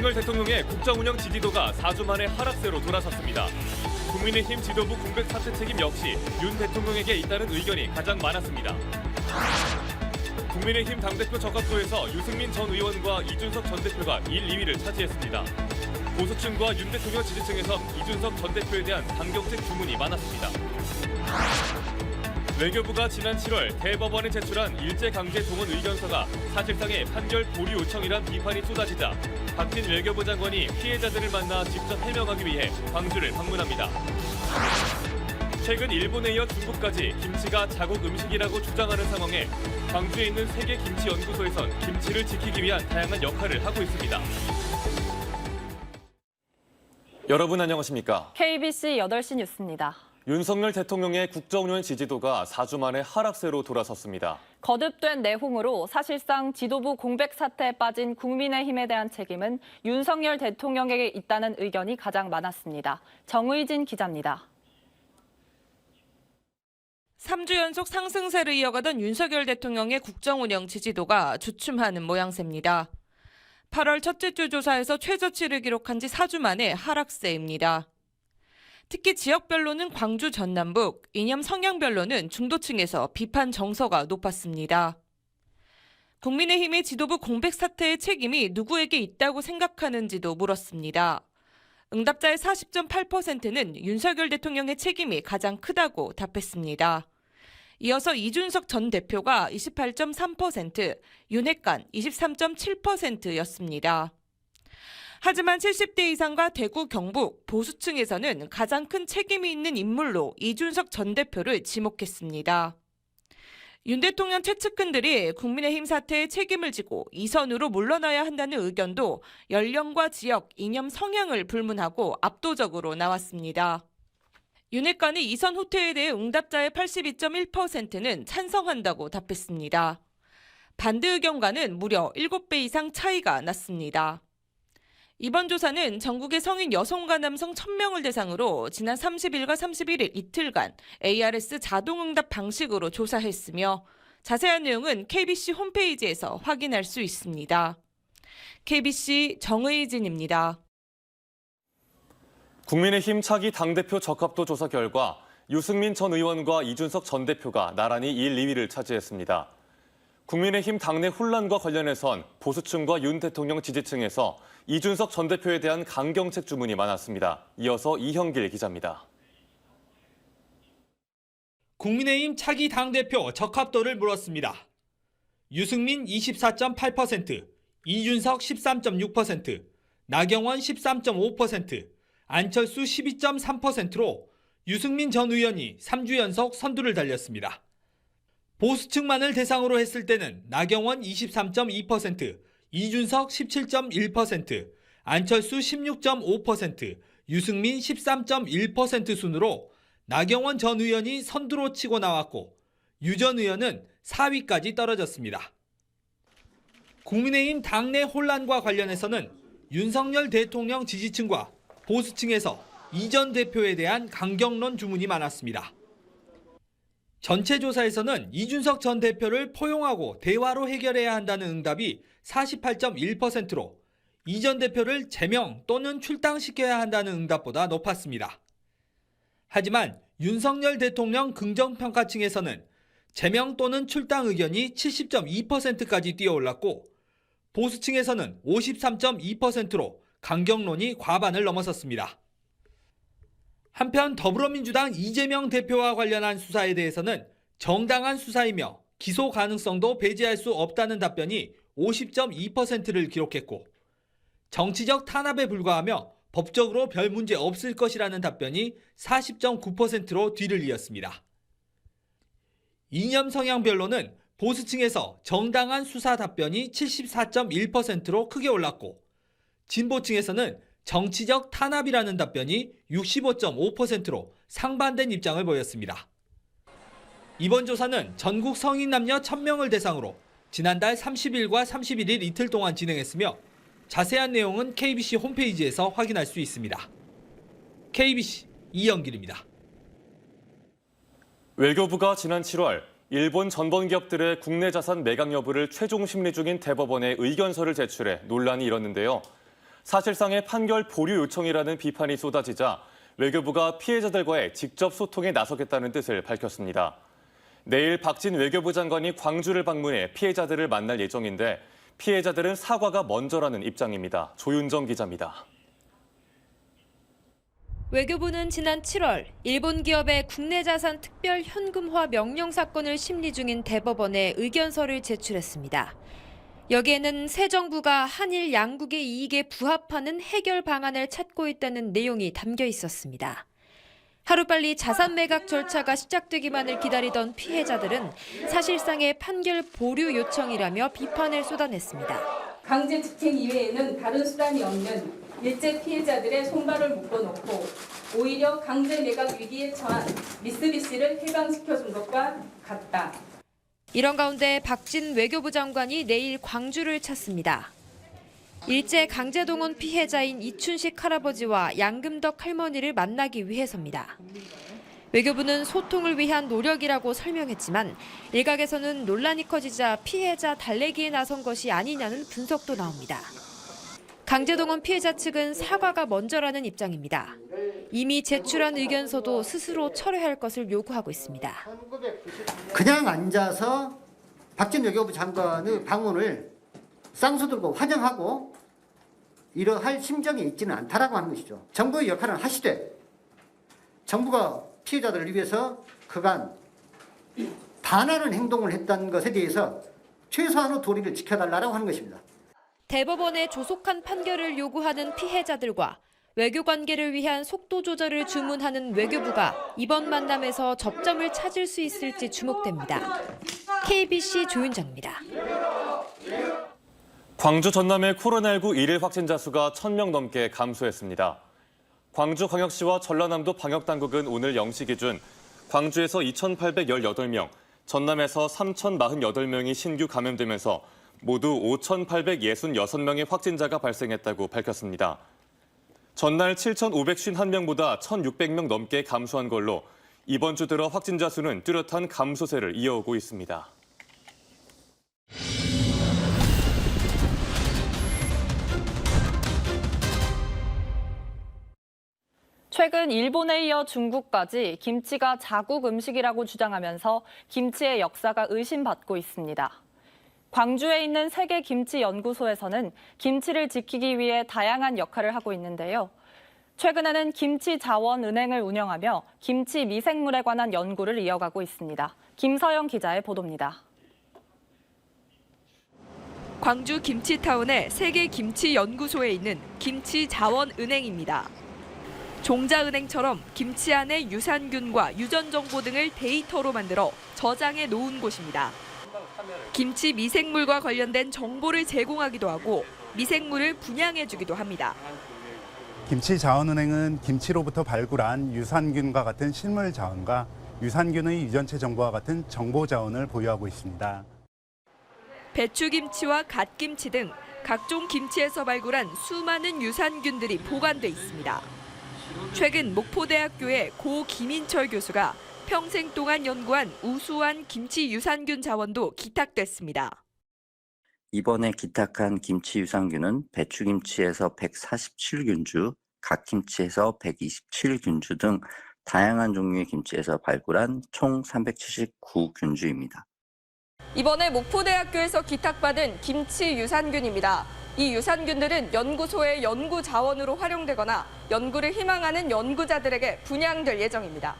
윤석열 대통령의 국정운영 지지도가 4주 만에 하락세로 돌아섰습니다. 국민의힘 지도부 공백 사퇴 책임 역시 윤 대통령에게 있다는 의견이 가장 많았습니다. 국민의힘 당대표 적합도에서 유승민 전 의원과 이준석 전 대표가 1, 2위를 차지했습니다. 보수층과 윤 대통령 지지층에선 이준석 전 대표에 대한 강경책 주문이 많았습니다. 외교부가 지난 7월 대법원에 제출한 일제강제 동원 의견서가 사실상의 판결 보류 요청이란 비판이 쏟아지자 박진 외교부 장관이 피해자들을 만나 직접 해명하기 위해 광주를 방문합니다. 최근 일본에 이어 중국까지 김치가 자국 음식이라고 주장하는 상황에 광주에 있는 세계김치연구소에선 김치를 지키기 위한 다양한 역할을 하고 있습니다. 여러분 안녕하십니까? KBC 8시 뉴스입니다. 윤석열 대통령의 국정운영 지지도가 4주 만에 하락세로 돌아섰습니다. 거듭된 내홍으로 사실상 지도부 공백 사태에 빠진 국민의힘에 대한 책임은 윤석열 대통령에게 있다는 의견이 가장 많았습니다. 정의진 기자입니다. 3주 연속 상승세를 이어가던 윤석열 대통령의 국정운영 지지도가 주춤하는 모양새입니다. 8월 첫째 주 조사에서 최저치를 기록한 지 4주 만에 하락세입니다. 특히 지역별로는 광주 전남북, 이념 성향별로는 중도층에서 비판 정서가 높았습니다. 국민의힘의 지도부 공백 사태의 책임이 누구에게 있다고 생각하는지도 물었습니다. 응답자의 40.8%는 윤석열 대통령의 책임이 가장 크다고 답했습니다. 이어서 이준석 전 대표가 28.3%, 윤핵관 23.7%였습니다. 하지만 70대 이상과 대구, 경북, 보수층에서는 가장 큰 책임이 있는 인물로 이준석 전 대표를 지목했습니다. 윤 대통령 최측근들이 국민의힘 사태에 책임을 지고 이선으로 물러나야 한다는 의견도 연령과 지역, 이념 성향을 불문하고 압도적으로 나왔습니다. 윤핵관의 이선 후퇴에 대해 응답자의 82.1%는 찬성한다고 답했습니다. 반대 의견과는 무려 7배 이상 차이가 났습니다. 이번 조사는 전국의 성인 여성과 남성 1,000명을 대상으로 지난 30일과 31일 이틀간 ARS 자동응답 방식으로 조사했으며 자세한 내용은 KBC 홈페이지에서 확인할 수 있습니다. KBC 정의진입니다. 국민의힘 차기 당대표 적합도 조사 결과 유승민 전 의원과 이준석 전 대표가 나란히 1, 2위를 차지했습니다. 국민의힘 당내 혼란과 관련해선 보수층과 윤 대통령 지지층에서 이준석 전 대표에 대한 강경책 주문이 많았습니다. 이어서 이형길 기자입니다. 국민의힘 차기 당대표 적합도를 물었습니다. 유승민 24.8%, 이준석 13.6%, 나경원 13.5%, 안철수 12.3%로 유승민 전 의원이 3주 연속 선두를 달렸습니다. 보수층만을 대상으로 했을 때는 나경원 23.2%, 이준석 17.1%, 안철수 16.5%, 유승민 13.1% 순으로 나경원 전 의원이 선두로 치고 나왔고 유 전 의원은 4위까지 떨어졌습니다. 국민의힘 당내 혼란과 관련해서는 윤석열 대통령 지지층과 보수층에서 이 전 대표에 대한 강경론 주문이 많았습니다. 전체 조사에서는 이준석 전 대표를 포용하고 대화로 해결해야 한다는 응답이 48.1%로 이 전 대표를 제명 또는 출당시켜야 한다는 응답보다 높았습니다. 하지만 윤석열 대통령 긍정평가층에서는 제명 또는 출당 의견이 70.2%까지 뛰어올랐고 보수층에서는 53.2%로 강경론이 과반을 넘어섰습니다. 한편 더불어민주당 이재명 대표와 관련한 수사에 대해서는 정당한 수사이며 기소 가능성도 배제할 수 없다는 답변이 50.2%를 기록했고 정치적 탄압에 불과하며 법적으로 별 문제 없을 것이라는 답변이 40.9%로 뒤를 이었습니다. 이념 성향별로는 보수층에서 정당한 수사 답변이 74.1%로 크게 올랐고 진보층에서는 정치적 탄압이라는 답변이 65.5%로 상반된 입장을 보였습니다. 이번 조사는 전국 성인 남녀 1,000명을 대상으로 지난달 30일과 31일 이틀 동안 진행했으며 자세한 내용은 KBC 홈페이지에서 확인할 수 있습니다. KBC 이영길입니다. 외교부가 지난 7월 일본 전범 기업들의 국내 자산 매각 여부를 최종 심리 중인 대법원에 의견서를 제출해 논란이 일었는데요. 사실상의 판결 보류 요청이라는 비판이 쏟아지자 외교부가 피해자들과의 직접 소통에 나서겠다는 뜻을 밝혔습니다. 내일 박진 외교부 장관이 광주를 방문해 피해자들을 만날 예정인데 피해자들은 사과가 먼저라는 입장입니다. 조윤정 기자입니다. 외교부는 지난 7월 일본 기업의 국내 자산 특별 현금화 명령 사건을 심리 중인 대법원에 의견서를 제출했습니다. 여기에는 새 정부가 한일 양국의 이익에 부합하는 해결 방안을 찾고 있다는 내용이 담겨 있었습니다. 하루빨리 자산 매각 절차가 시작되기만을 기다리던 피해자들은 사실상의 판결 보류 요청이라며 비판을 쏟아냈습니다. 강제 집행 이외에는 다른 수단이 없는 일제 피해자들의 손발을 묶어놓고 오히려 강제 매각 위기에 처한 미쓰비시를 해방시켜준 것과 같다. 이런 가운데 박진 외교부 장관이 내일 광주를 찾습니다. 일제 강제동원 피해자인 이춘식 할아버지와 양금덕 할머니를 만나기 위해서입니다. 외교부는 소통을 위한 노력이라고 설명했지만 일각에서는 논란이 커지자 피해자 달래기에 나선 것이 아니냐는 분석도 나옵니다. 강제동원 피해자 측은 사과가 먼저라는 입장입니다. 이미 제출한 의견서도 스스로 철회할 것을 요구하고 있습니다. 그냥 앉아서 박진 외교부 장관의 방문을 쌍수 들고 환영하고 이러할 심정이 있지는 않다라고 하는 것이죠. 정부의 역할은 하시되 정부가 피해자들을 위해서 그간 반하는 행동을 했던 것에 대해서 최소한의 도리를 지켜달라고 하는 것입니다. 대법원에 조속한 판결을 요구하는 피해자들과 외교관계를 위한 속도 조절을 주문하는 외교부가 이번 만남에서 접점을 찾을 수 있을지 주목됩니다. KBC 조윤정입니다. 광주 전남의 코로나19 일일 확진자 수가 1,000명 넘게 감소했습니다. 광주광역시와 전라남도 방역당국은 오늘 0시 기준 광주에서 2,818명, 전남에서 3,048명이 신규 감염되면서 모두 5,866명의 확진자가 발생했다고 밝혔습니다. 전날 7,551명보다 1,600명 넘게 감소한 걸로 이번 주 들어 확진자 수는 뚜렷한 감소세를 이어오고 있습니다. 최근 일본에 이어 중국까지 김치가 자국 음식이라고 주장하면서 김치의 역사가 의심받고 있습니다. 광주에 있는 세계김치연구소에서는 김치를 지키기 위해 다양한 역할을 하고 있는데요. 최근에는 김치자원은행을 운영하며 김치 미생물에 관한 연구를 이어가고 있습니다. 김서영 기자의 보도입니다. 광주 김치타운의 세계김치연구소에 있는 김치자원은행입니다. 종자은행처럼 김치 안의 유산균과 유전 정보 등을 데이터로 만들어 저장해 놓은 곳입니다. 김치 미생물과 관련된 정보를 제공하기도 하고 미생물을 분양해주기도 합니다. 김치자원은행은 김치로부터 발굴한 유산균과 같은 식물 자원과 유산균의 유전체 정보와 같은 정보 자원을 보유하고 있습니다. 배추김치와 갓김치 등 각종 김치에서 발굴한 수많은 유산균들이 보관돼 있습니다. 최근 목포대학교의 고 김인철 교수가 평생 동안 연구한 우수한 김치 유산균 자원도 기탁됐습니다. 이번에 기탁한 김치 유산균은 배추김치에서 147균주, 갓김치에서 127균주 등 다양한 종류의 김치에서 발굴한 총 379균주입니다. 이번에 목포대학교에서 기탁받은 김치 유산균입니다. 이 유산균들은 연구소의 연구 자원으로 활용되거나 연구를 희망하는 연구자들에게 분양될 예정입니다.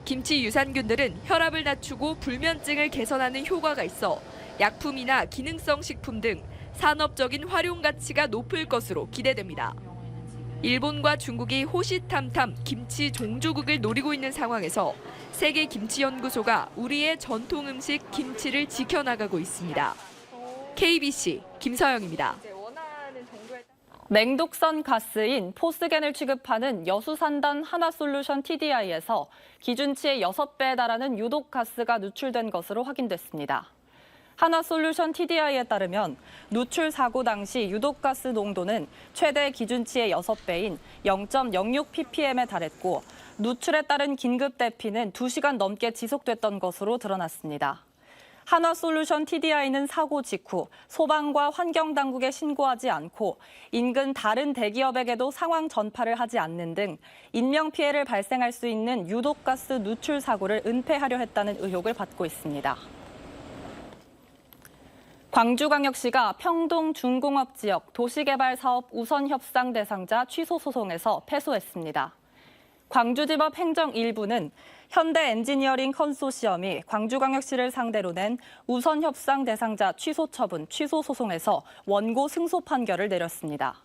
김치 유산균들은 혈압을 낮추고 불면증을 개선하는 효과가 있어 약품이나 기능성 식품 등 산업적인 활용 가치가 높을 것으로 기대됩니다. 일본과 중국이 호시탐탐 김치 종조국을 노리고 있는 상황에서 세계김치연구소가 우리의 전통 음식 김치를 지켜나가고 있습니다. KBC 김서영입니다. 맹독성 가스인 포스겐을 취급하는 여수산단 하나솔루션 TDI에서 기준치의 6배에 달하는 유독가스가 누출된 것으로 확인됐습니다. 하나솔루션 TDI에 따르면 누출 사고 당시 유독가스 농도는 최대 기준치의 6배인 0.06ppm에 달했고 누출에 따른 긴급 대피는 2시간 넘게 지속됐던 것으로 드러났습니다. 한화솔루션 TDI는 사고 직후 소방과 환경당국에 신고하지 않고 인근 다른 대기업에게도 상황 전파를 하지 않는 등 인명피해를 발생할 수 있는 유독가스 누출 사고를 은폐하려 했다는 의혹을 받고 있습니다. 광주광역시가 평동 중공업 지역 도시개발사업 우선협상 대상자 취소 소송에서 패소했습니다. 광주지법 행정 1부는 현대엔지니어링 컨소시엄이 광주광역시를 상대로 낸 우선협상 대상자 취소 처분 취소 소송에서 원고 승소 판결을 내렸습니다.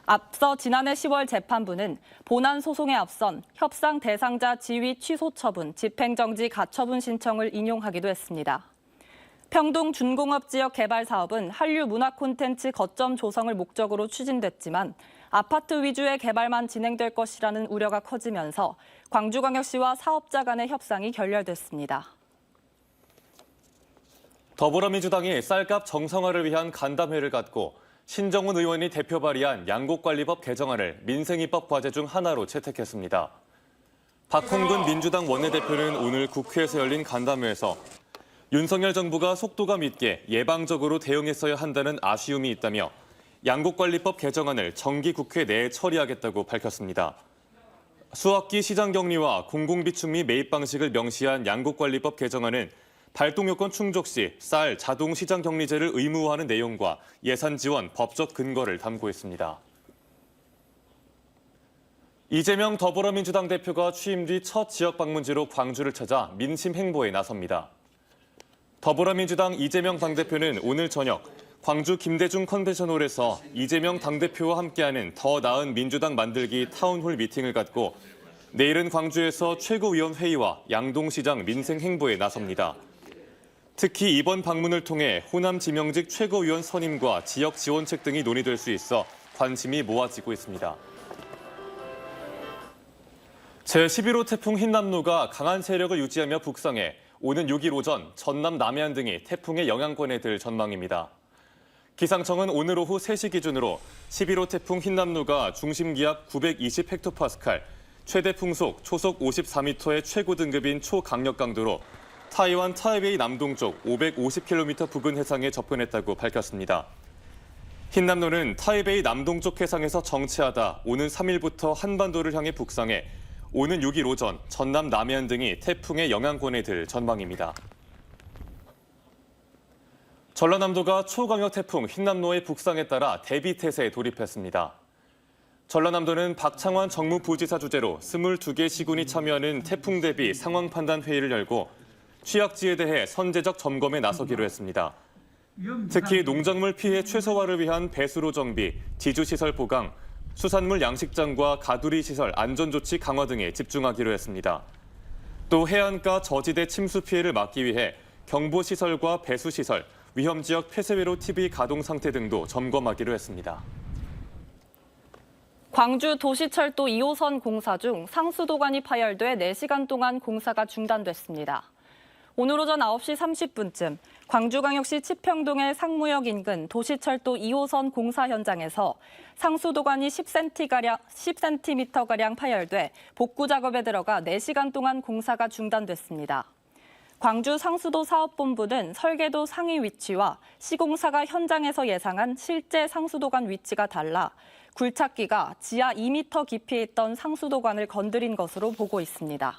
앞서 지난해 10월 재판부는 본안 소송에 앞선 협상 대상자 지위 취소 처분, 집행정지 가처분 신청을 인용하기도 했습니다. 평동 준공업 지역 개발 사업은 한류 문화 콘텐츠 거점 조성을 목적으로 추진됐지만 아파트 위주의 개발만 진행될 것이라는 우려가 커지면서 광주광역시와 사업자 간의 협상이 결렬됐습니다. 더불어민주당이 쌀값 정상화를 위한 간담회를 갖고 신정훈 의원이 대표 발의한 양곡관리법 개정안을 민생입법 과제 중 하나로 채택했습니다. 박홍근 민주당 원내대표는 오늘 국회에서 열린 간담회에서 윤석열 정부가 속도감 있게 예방적으로 대응했어야 한다는 아쉬움이 있다며 양곡관리법 개정안을 정기국회 내에 처리하겠다고 밝혔습니다. 수확기 시장 격리와 공공비축 및 매입 방식을 명시한 양곡관리법 개정안은 발동요건 충족 시 쌀 자동 시장 격리제를 의무화하는 내용과 예산 지원, 법적 근거를 담고 있습니다. 이재명 더불어민주당 대표가 취임 뒤 첫 지역 방문지로 광주를 찾아 민심 행보에 나섭니다. 더불어민주당 이재명 당대표는 오늘 저녁 광주 김대중 컨벤션홀에서 이재명 당대표와 함께하는 더 나은 민주당 만들기 타운홀 미팅을 갖고 내일은 광주에서 최고위원회의와 양동시장 민생 행보에 나섭니다. 특히 이번 방문을 통해 호남 지명직 최고위원 선임과 지역 지원책 등이 논의될 수 있어 관심이 모아지고 있습니다. 제11호 태풍 흰남노가 강한 세력을 유지하며 북상해 오는 6일 오전 전남 남해안 등이 태풍의 영향권에 들 전망입니다. 기상청은 오늘 오후 3시 기준으로 11호 태풍 흰남노가 중심기압 920헥토파스칼, 최대 풍속 초속 54m의 최고 등급인 초강력 강도로 타이완 타이베이 남동쪽 550km 부근 해상에 접근했다고 밝혔습니다. 흰남노는 타이베이 남동쪽 해상에서 정체하다 오는 3일부터 한반도를 향해 북상해 오는 6일 오전 전남 남해안 등이 태풍의 영향권에 들 전망입니다. 전라남도가 초강력 태풍 흰남노의 북상에 따라 대비태세에 돌입했습니다. 전라남도는 박창환 정무부지사 주재로 22개 시군이 참여하는 태풍 대비 상황 판단 회의를 열고 취약지에 대해 선제적 점검에 나서기로 했습니다. 특히 농작물 피해 최소화를 위한 배수로 정비, 지주시설 보강, 수산물 양식장과 가두리 시설 안전조치 강화 등에 집중하기로 했습니다. 또 해안가 저지대 침수 피해를 막기 위해 경보시설과 배수시설, 위험지역 폐쇄회로 TV 가동 상태 등도 점검하기로 했습니다. 광주 도시철도 2호선 공사 중 상수도관이 파열돼 4시간 동안 공사가 중단됐습니다. 오늘 오전 9시 30분쯤 광주광역시 치평동의 상무역 인근 도시철도 2호선 공사 현장에서 상수도관이 10cm가량 파열돼 복구 작업에 들어가 4시간 동안 공사가 중단됐습니다. 광주 상수도 사업본부는 설계도 상위 위치와 시공사가 현장에서 예상한 실제 상수도관 위치가 달라 굴착기가 지하 2m 깊이에 있던 상수도관을 건드린 것으로 보고 있습니다.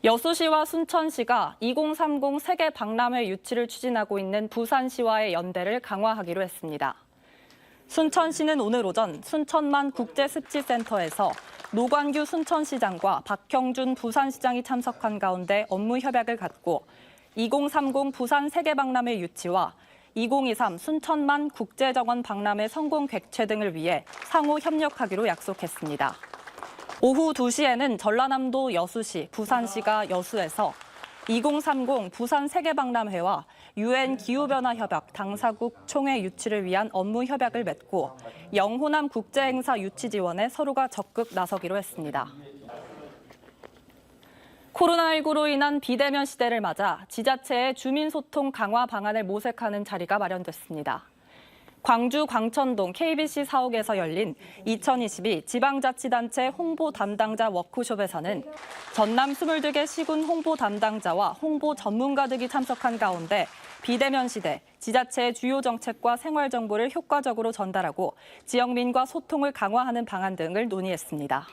여수시와 순천시가 2030 세계 박람회 유치를 추진하고 있는 부산시와의 연대를 강화하기로 했습니다. 순천시는 오늘 오전 순천만 국제습지센터에서 노관규 순천시장과 박형준 부산시장이 참석한 가운데 업무 협약을 갖고 2030 부산 세계박람회 유치와 2023 순천만 국제정원 박람회 성공 객최 등을 위해 상호 협력하기로 약속했습니다. 오후 2시에는 전라남도 여수시, 부산시가 여수에서 2030 부산 세계박람회와 UN 기후변화협약 당사국 총회 유치를 위한 업무 협약을 맺고 영호남 국제행사 유치 지원에 서로가 적극 나서기로 했습니다. 코로나19로 인한 비대면 시대를 맞아 지자체의 주민소통 강화 방안을 모색하는 자리가 마련됐습니다. 광주 광천동 KBC 사옥에서 열린 2022 지방자치단체 홍보 담당자 워크숍에서는 전남 22개 시군 홍보 담당자와 홍보 전문가 등이 참석한 가운데 비대면 시대, 지자체의 주요 정책과 생활 정보를 효과적으로 전달하고 지역민과 소통을 강화하는 방안 등을 논의했습니다.